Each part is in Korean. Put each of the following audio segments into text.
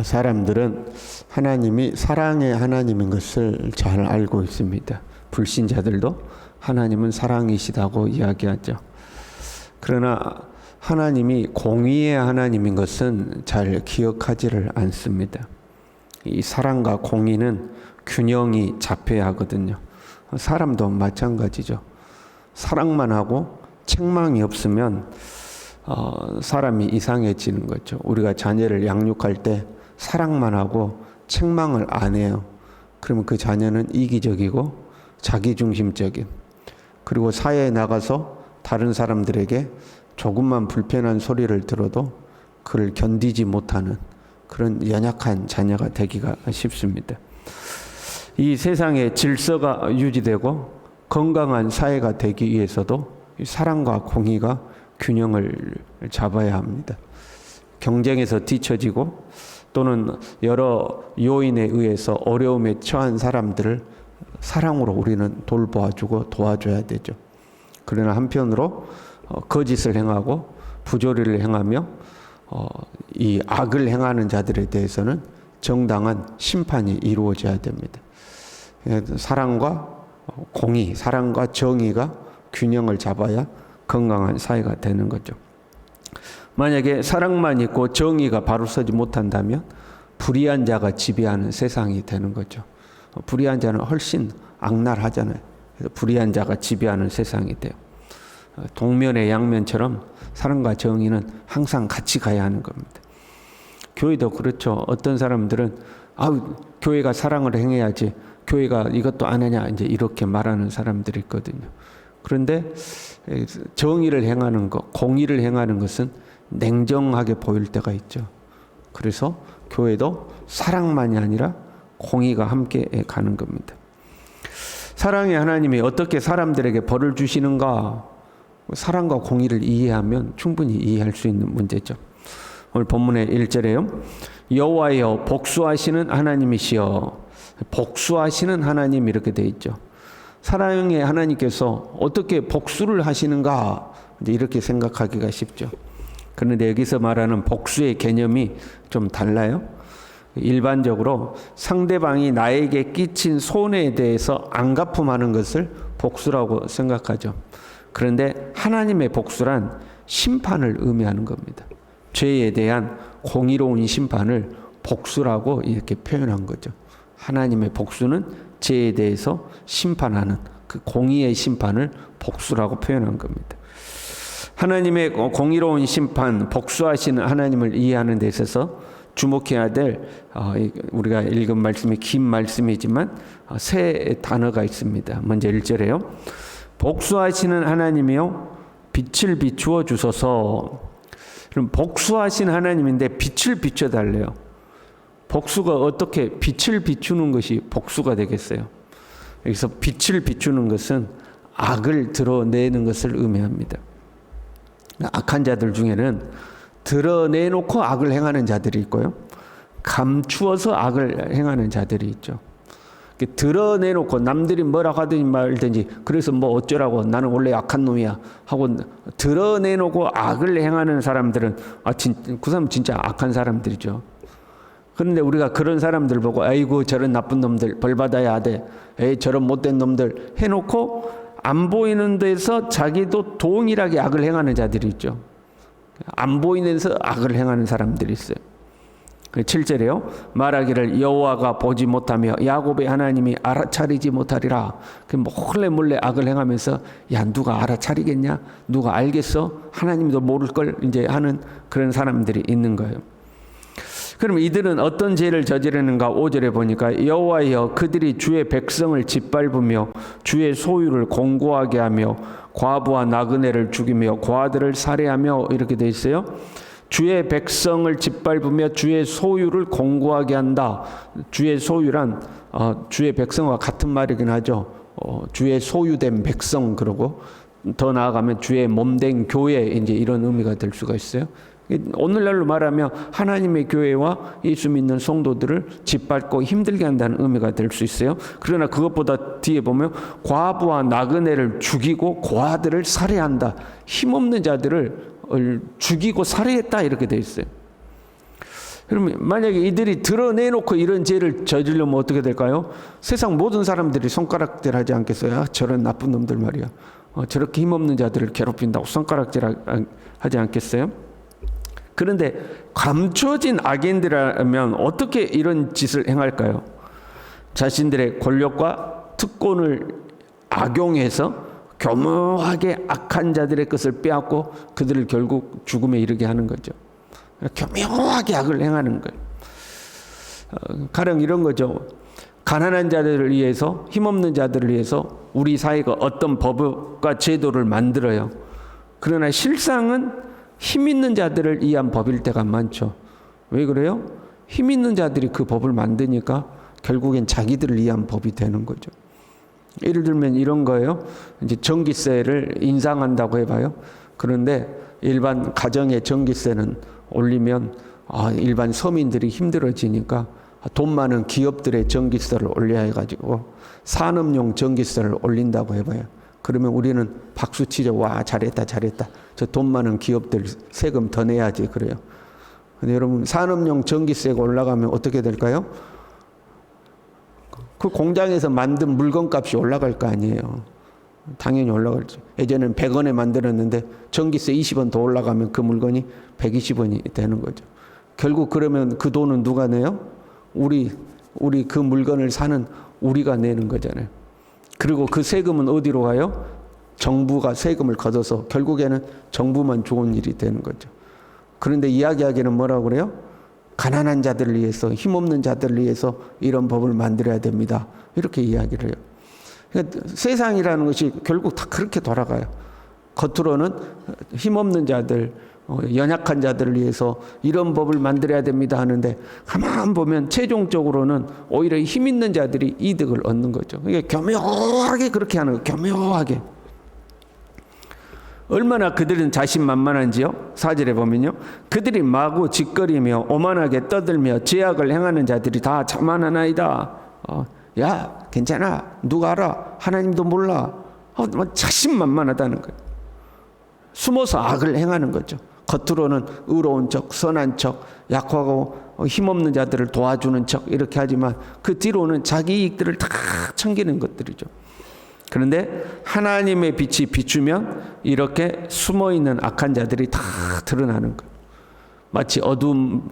사람들은 하나님이 사랑의 하나님인 것을 잘 알고 있습니다. 불신자들도 하나님은 사랑이시다고 이야기하죠. 그러나 하나님이 공의의 하나님인 것은 잘 기억하지를 않습니다. 이 사랑과 공의는 균형이 잡혀야 하거든요. 사람도 마찬가지죠. 사랑만 하고 책망이 없으면 사람이 이상해지는 거죠. 우리가 자녀를 양육할 때 사랑만 하고 책망을 안 해요. 그러면 그 자녀는 이기적이고 자기중심적인, 그리고 사회에 나가서 다른 사람들에게 조금만 불편한 소리를 들어도 그를 견디지 못하는 그런 연약한 자녀가 되기가 쉽습니다. 이 세상의 질서가 유지되고 건강한 사회가 되기 위해서도 사랑과 공의가 균형을 잡아야 합니다. 경쟁에서 뒤처지고 또는 여러 요인에 의해서 어려움에 처한 사람들을 사랑으로 우리는 돌보아주고 도와줘야 되죠. 그러나 한편으로 거짓을 행하고 부조리를 행하며 이 악을 행하는 자들에 대해서는 정당한 심판이 이루어져야 됩니다. 사랑과 공의, 사랑과 정의가 균형을 잡아야 건강한 사회가 되는 거죠. 만약에 사랑만 있고 정의가 바로 서지 못한다면 불의한 자가 지배하는 세상이 되는 거죠. 불의한 자는 훨씬 악랄하잖아요. 그래서 불의한 자가 지배하는 세상이 돼요. 동면의 양면처럼 사랑과 정의는 항상 같이 가야 하는 겁니다. 교회도 그렇죠. 어떤 사람들은 교회가 사랑을 행해야지, 교회가 이것도 안 하냐, 이제 이렇게 말하는 사람들이 있거든요. 그런데 정의를 행하는 것, 공의를 행하는 것은 냉정하게 보일 때가 있죠. 그래서 교회도 사랑만이 아니라 공의가 함께 가는 겁니다. 사랑의 하나님이 어떻게 사람들에게 벌을 주시는가? 사랑과 공의를 이해하면 충분히 이해할 수 있는 문제죠. 오늘 본문의 1절에요. 여호와여 복수하시는 하나님이시여. 복수하시는 하나님, 이렇게 돼 있죠. 사랑의 하나님께서 어떻게 복수를 하시는가? 이렇게 생각하기가 쉽죠. 그런데 여기서 말하는 복수의 개념이 좀 달라요. 일반적으로 상대방이 나에게 끼친 손해에 대해서 안갚음하는 것을 복수라고 생각하죠. 그런데 하나님의 복수란 심판을 의미하는 겁니다. 죄에 대한 공의로운 심판을 복수라고 이렇게 표현한 거죠. 하나님의 복수는 죄에 대해서 심판하는 그 공의의 심판을 복수라고 표현한 겁니다. 하나님의 공의로운 심판, 복수하시는 하나님을 이해하는 데 있어서 주목해야 될, 우리가 읽은 말씀이 긴 말씀이지만 세 단어가 있습니다. 먼저 1절에요. 복수하시는 하나님이요 빛을 비추어 주소서. 그럼 복수하신 하나님인데 빛을 비춰달래요. 복수가 어떻게 빛을 비추는 것이 복수가 되겠어요? 여기서 빛을 비추는 것은 악을 드러내는 것을 의미합니다. 악한 자들 중에는 드러내놓고 악을 행하는 자들이 있고요, 감추어서 악을 행하는 자들이 있죠. 드러내놓고 남들이 뭐라고 하든지 말든지 그래서 뭐 어쩌라고 나는 원래 악한 놈이야 하고 드러내놓고 악을 행하는 사람들은 그 사람 진짜 악한 사람들이죠. 그런데 우리가 그런 사람들 보고 아이고 저런 나쁜 놈들 벌 받아야 돼, 에이 저런 못된 놈들 해놓고 안 보이는 데서 자기도 동일하게 악을 행하는 자들이 있죠. 안 보이는 데서 악을 행하는 사람들이 있어요. 7절에요. 말하기를 여호와가 보지 못하며 야곱의 하나님이 알아차리지 못하리라. 몰래 악을 행하면서 야 누가 알아차리겠냐, 누가 알겠어, 하나님도 모를 걸 이제 하는 그런 사람들이 있는 거예요. 그럼 이들은 어떤 죄를 저지르는가? 5절에 보니까 여호와여 그들이 주의 백성을 짓밟으며 주의 소유를 공고하게 하며 과부와 나그네를 죽이며 고아들을 살해하며, 이렇게 돼 있어요. 주의 백성을 짓밟으며 주의 소유를 공고하게 한다. 주의 소유란 주의 백성과 같은 말이긴 하죠. 주의 소유된 백성, 그러고 더 나아가면 주의 몸된 교회, 이제 이런 의미가 될 수가 있어요. 오늘날로 말하면 하나님의 교회와 예수 믿는 성도들을 짓밟고 힘들게 한다는 의미가 될 수 있어요. 그러나 그것보다 뒤에 보면 과부와 나그네를 죽이고 고아들을 살해한다. 힘없는 자들을 죽이고 살해했다, 이렇게 돼 있어요. 그러면 만약에 이들이 드러내놓고 이런 죄를 저지르면 어떻게 될까요? 세상 모든 사람들이 손가락질하지 않겠어요? 아, 저런 나쁜 놈들 말이야. 저렇게 힘없는 자들을 괴롭힌다고 손가락질하지 않겠어요? 그런데 감춰진 악인들이라면 어떻게 이런 짓을 행할까요? 자신들의 권력과 특권을 악용해서 교묘하게 악한 자들의 것을 빼앗고 그들을 결국 죽음에 이르게 하는 거죠. 교묘하게 악을 행하는 거예요. 가령 이런 거죠. 가난한 자들을 위해서, 힘없는 자들을 위해서 우리 사회가 어떤 법과 제도를 만들어요. 그러나 실상은 힘 있는 자들을 위한 법일 때가 많죠. 왜 그래요? 힘 있는 자들이 그 법을 만드니까 결국엔 자기들을 위한 법이 되는 거죠. 예를 들면 이런 거예요. 이제 전기세를 인상한다고 해봐요. 그런데 일반 가정의 전기세는 올리면 일반 서민들이 힘들어지니까 돈 많은 기업들의 전기세를 올려야 해가지고 산업용 전기세를 올린다고 해봐요. 그러면 우리는 박수 치죠. 와, 잘했다, 잘했다. 저 돈 많은 기업들 세금 더 내야지 그래요. 근데 여러분, 산업용 전기세가 올라가면 어떻게 될까요? 그 공장에서 만든 물건값이 올라갈 거 아니에요. 당연히 올라갈죠. 예전에는 100원에 만들었는데 전기세 20원 더 올라가면 그 물건이 120원이 되는 거죠. 결국 그러면 그 돈은 누가 내요? 우리 그 물건을 사는 우리가 내는 거잖아요. 그리고 그 세금은 어디로 가요? 정부가 세금을 걷어서 결국에는 정부만 좋은 일이 되는 거죠. 그런데 이야기하기는 뭐라고 그래요? 가난한 자들을 위해서, 힘없는 자들을 위해서 이런 법을 만들어야 됩니다. 이렇게 이야기를 해요. 그러니까 세상이라는 것이 결국 다 그렇게 돌아가요. 겉으로는 힘없는 자들, 연약한 자들을 위해서 이런 법을 만들어야 됩니다 하는데 가만 보면 최종적으로는 오히려 힘 있는 자들이 이득을 얻는 거죠. 그러니까 교묘하게 그렇게 하는 거예요. 교묘하게. 얼마나 그들은 자신만만한지요? 4절에 보면요. 그들이 마구 짓거리며 오만하게 떠들며 죄악을 행하는 자들이 다 자만하나이다. 야, 괜찮아. 누가 알아? 하나님도 몰라. 자신만만하다는 거예요. 숨어서 악을 행하는 거죠. 겉으로는 의로운 척, 선한 척, 약하고 힘없는 자들을 도와주는 척 이렇게 하지만 그 뒤로는 자기 이익들을 다 챙기는 것들이죠. 그런데 하나님의 빛이 비추면 이렇게 숨어있는 악한 자들이 다 드러나는 거예요. 마치 어두운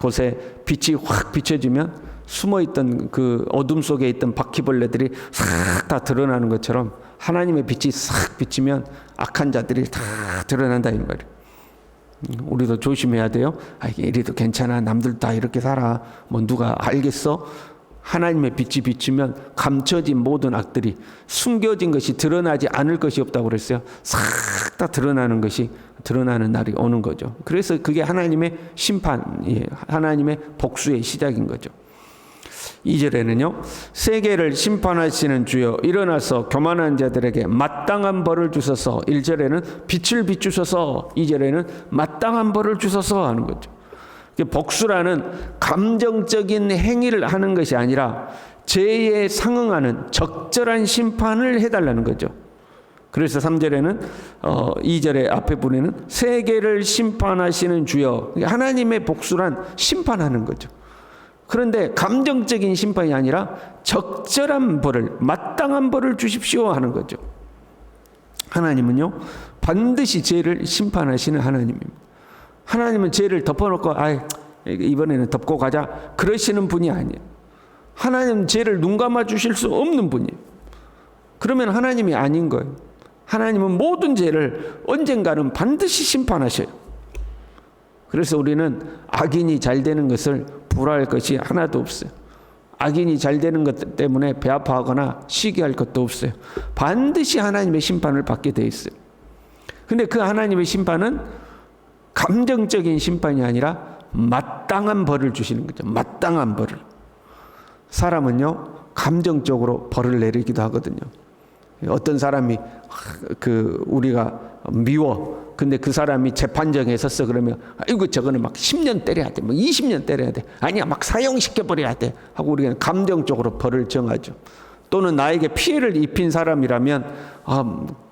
곳에 빛이 확 비춰지면 숨어있던 그 어둠 속에 있던 바퀴벌레들이 싹 다 드러나는 것처럼 하나님의 빛이 싹 비치면 악한 자들이 다 드러난다 이 말이에요. 우리도 조심해야 돼요. 이래도 괜찮아. 남들 다 이렇게 살아. 뭐 누가 알겠어? 하나님의 빛이 비치면 감춰진 모든 악들이 숨겨진 것이 드러나지 않을 것이 없다고 그랬어요. 싹 다 드러나는 날이 오는 거죠. 그래서 그게 하나님의 심판이에요. 하나님의 복수의 시작인 거죠. 2절에는요. 세계를 심판하시는 주여 일어나서 교만한 자들에게 마땅한 벌을 주소서. 1절에는 빛을 비추소서. 2절에는 마땅한 벌을 주소서 하는 거죠. 복수라는 감정적인 행위를 하는 것이 아니라 죄에 상응하는 적절한 심판을 해달라는 거죠. 그래서 3절에는 2절의 앞에 부분에는 세계를 심판하시는 주여. 하나님의 복수란 심판하는 거죠. 그런데 감정적인 심판이 아니라 적절한 벌을, 마땅한 벌을 주십시오 하는 거죠. 하나님은요 반드시 죄를 심판하시는 하나님입니다. 하나님은 죄를 덮어놓고 이번에는 덮고 가자 그러시는 분이 아니에요. 하나님은 죄를 눈감아 주실 수 없는 분이에요. 그러면 하나님이 아닌 거예요. 하나님은 모든 죄를 언젠가는 반드시 심판하셔요. 그래서 우리는 악인이 잘 되는 것을 부러워할 것이 하나도 없어요. 악인이 잘 되는 것 때문에 배 아파하거나 시기할 것도 없어요. 반드시 하나님의 심판을 받게 돼 있어요. 근데 그 하나님의 심판은 감정적인 심판이 아니라 마땅한 벌을 주시는 거죠. 마땅한 벌을. 사람은요 감정적으로 벌을 내리기도 하거든요. 어떤 사람이 우리가 미워. 근데 그 사람이 재판정에 섰어 그러면 이거 저거는 막 10년 때려야 돼. 뭐 20년 때려야 돼. 아니야 막 사형시켜 버려야 돼. 하고 우리가 감정적으로 벌을 정하죠. 또는 나에게 피해를 입힌 사람이라면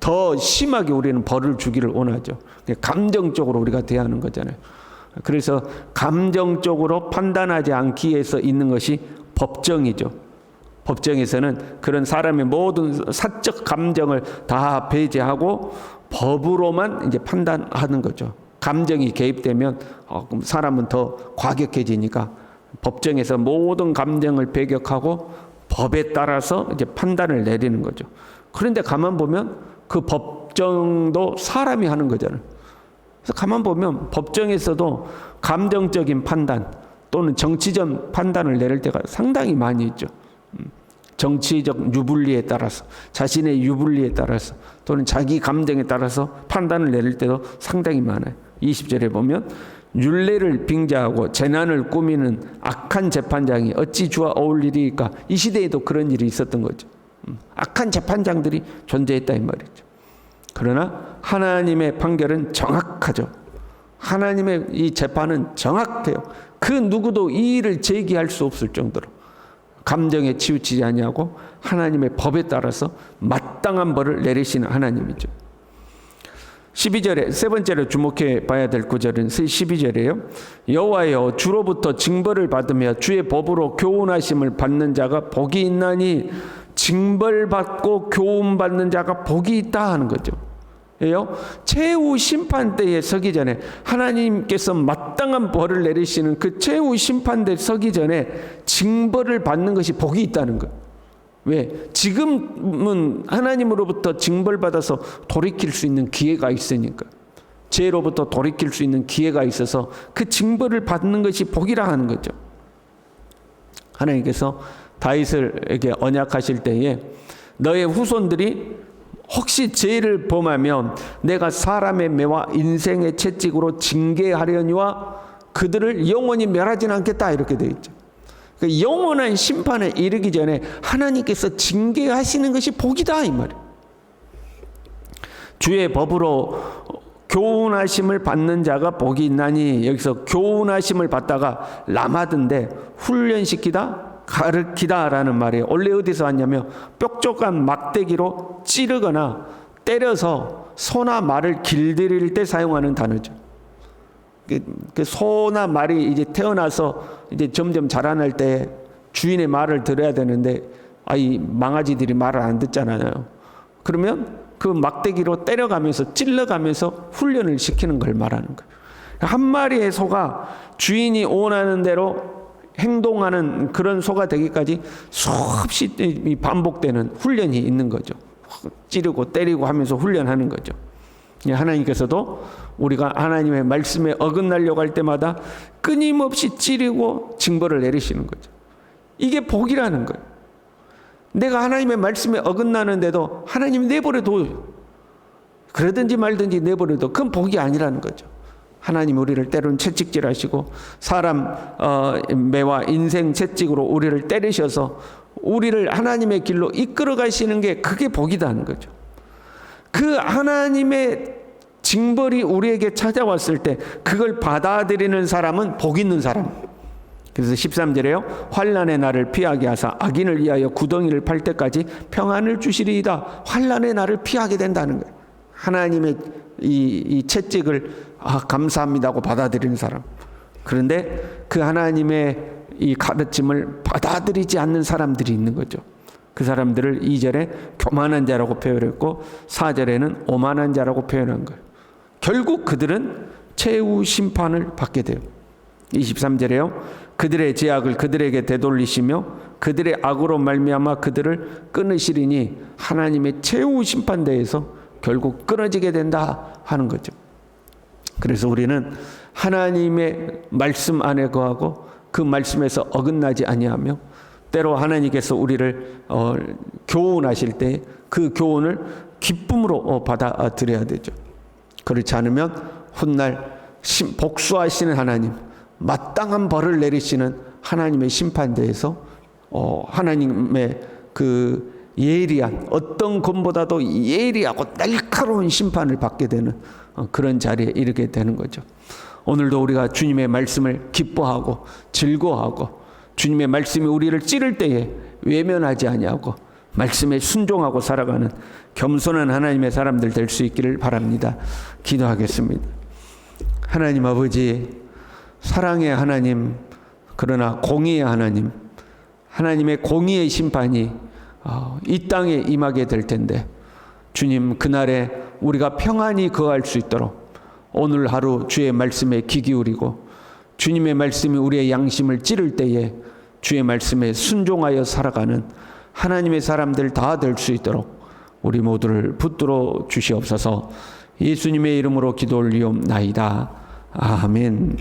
더 심하게 우리는 벌을 주기를 원하죠. 감정적으로 우리가 대하는 거잖아요. 그래서 감정적으로 판단하지 않기 위해서 있는 것이 법정이죠. 법정에서는 그런 사람의 모든 사적 감정을 다 배제하고 법으로만 이제 판단하는 거죠. 감정이 개입되면 그럼 사람은 더 과격해지니까 법정에서 모든 감정을 배격하고 법에 따라서 이제 판단을 내리는 거죠. 그런데 가만 보면 그 법정도 사람이 하는 거잖아요. 그래서 가만 보면 법정에서도 감정적인 판단 또는 정치적 판단을 내릴 때가 상당히 많이 있죠. 정치적 유불리에 따라서, 자신의 유불리에 따라서 또는 자기 감정에 따라서 판단을 내릴 때도 상당히 많아요. 20절에 보면 율례를 빙자하고 재난을 꾸미는 악한 재판장이 어찌 주와 어울리리까. 이 시대에도 그런 일이 있었던 거죠. 악한 재판장들이 존재했다 이 말이죠. 그러나 하나님의 판결은 정확하죠. 하나님의 이 재판은 정확해요. 그 누구도 이 일을 제기할 수 없을 정도로 감정에 치우치지 아니하고 하나님의 법에 따라서 마땅한 벌을 내리시는 하나님이죠. 12절에 세 번째로 주목해 봐야 될 구절은 12절이에요. 여호와여 주로부터 징벌을 받으며 주의 법으로 교훈하심을 받는 자가 복이 있나니. 징벌받고 교훈받는 자가 복이 있다 하는 거죠. 최후 심판대에 서기 전에 하나님께서 마땅한 벌을 내리시는 그 최후 심판대에 서기 전에 징벌을 받는 것이 복이 있다는 거예요. 왜? 지금은 하나님으로부터 징벌받아서 돌이킬 수 있는 기회가 있으니까. 죄로부터 돌이킬 수 있는 기회가 있어서 그 징벌을 받는 것이 복이라 하는 거죠. 하나님께서 다윗에게 언약하실 때에 너의 후손들이 혹시 죄를 범하면 내가 사람의 매와 인생의 채찍으로 징계하려니와 그들을 영원히 멸하지는 않겠다 이렇게 되어 있죠. 영원한 심판에 이르기 전에 하나님께서 징계하시는 것이 복이다 이 말이에요. 주의 법으로 교훈하심을 받는 자가 복이 있나니. 여기서 교훈하심을 받다가 라마드인데 훈련시키다 가르치다라는 말이에요. 원래 어디서 왔냐면 뾰족한 막대기로 찌르거나 때려서 소나 말을 길들일 때 사용하는 단어죠. 그 소나 말이 이제 태어나서 이제 점점 자라날 때 주인의 말을 들어야 되는데 이 망아지들이 말을 안 듣잖아요. 그러면 그 막대기로 때려가면서 찔러가면서 훈련을 시키는 걸 말하는 거예요. 한 마리의 소가 주인이 원하는 대로 행동하는 그런 소가 되기까지 수없이 반복되는 훈련이 있는 거죠. 찌르고 때리고 하면서 훈련하는 거죠. 하나님께서도 우리가 하나님의 말씀에 어긋나려고 할 때마다 끊임없이 찌르고 징벌을 내리시는 거죠. 이게 복이라는 거예요. 내가 하나님의 말씀에 어긋나는데도 하나님이 내버려둬요. 그러든지 말든지 내버려둬. 그건 복이 아니라는 거죠. 하나님 우리를 때로는 채찍질하시고 사람 매와 인생 채찍으로 우리를 때리셔서 우리를 하나님의 길로 이끌어 가시는 게 그게 복이다는 거죠. 그 하나님의 징벌이 우리에게 찾아왔을 때 그걸 받아들이는 사람은 복 있는 사람. 그래서 13절에요. 환난의 날을 피하게 하사 악인을 위하여 구덩이를 팔 때까지 평안을 주시리이다. 환난의 날을 피하게 된다는 거예요. 하나님의 이 채찍을 감사합니다고 받아들이는 사람. 그런데 그 하나님의 이 가르침을 받아들이지 않는 사람들이 있는 거죠. 그 사람들을 2절에 교만한 자라고 표현했고 4절에는 오만한 자라고 표현한 거예요. 결국 그들은 최후 심판을 받게 돼요. 23절에요. 그들의 죄악을 그들에게 되돌리시며 그들의 악으로 말미암아 그들을 끊으시리니 하나님의 최후 심판대에서 결국 끊어지게 된다 하는 거죠. 그래서 우리는 하나님의 말씀 안에 거하고 그 말씀에서 어긋나지 아니하며 때로 하나님께서 우리를 교훈하실 때 그 교훈을 기쁨으로 받아들여야 되죠. 그렇지 않으면 훗날 복수하시는 하나님, 마땅한 벌을 내리시는 하나님의 심판대에서 하나님의 그 예리한 어떤 것보다도 예리하고 날카로운 심판을 받게 되는 그런 자리에 이르게 되는 거죠. 오늘도 우리가 주님의 말씀을 기뻐하고 즐거워하고 주님의 말씀이 우리를 찌를 때에 외면하지 아니하고 말씀에 순종하고 살아가는 겸손한 하나님의 사람들 될 수 있기를 바랍니다. 기도하겠습니다. 하나님 아버지, 사랑의 하나님, 그러나 공의의 하나님, 하나님의 공의의 심판이 이 땅에 임하게 될 텐데, 주님, 그날에 우리가 평안히 거할 수 있도록 오늘 하루 주의 말씀에 귀 기울이고 주님의 말씀이 우리의 양심을 찌를 때에 주의 말씀에 순종하여 살아가는 하나님의 사람들 다 될 수 있도록 우리 모두를 붙들어 주시옵소서. 예수님의 이름으로 기도 올리옵나이다. 아멘.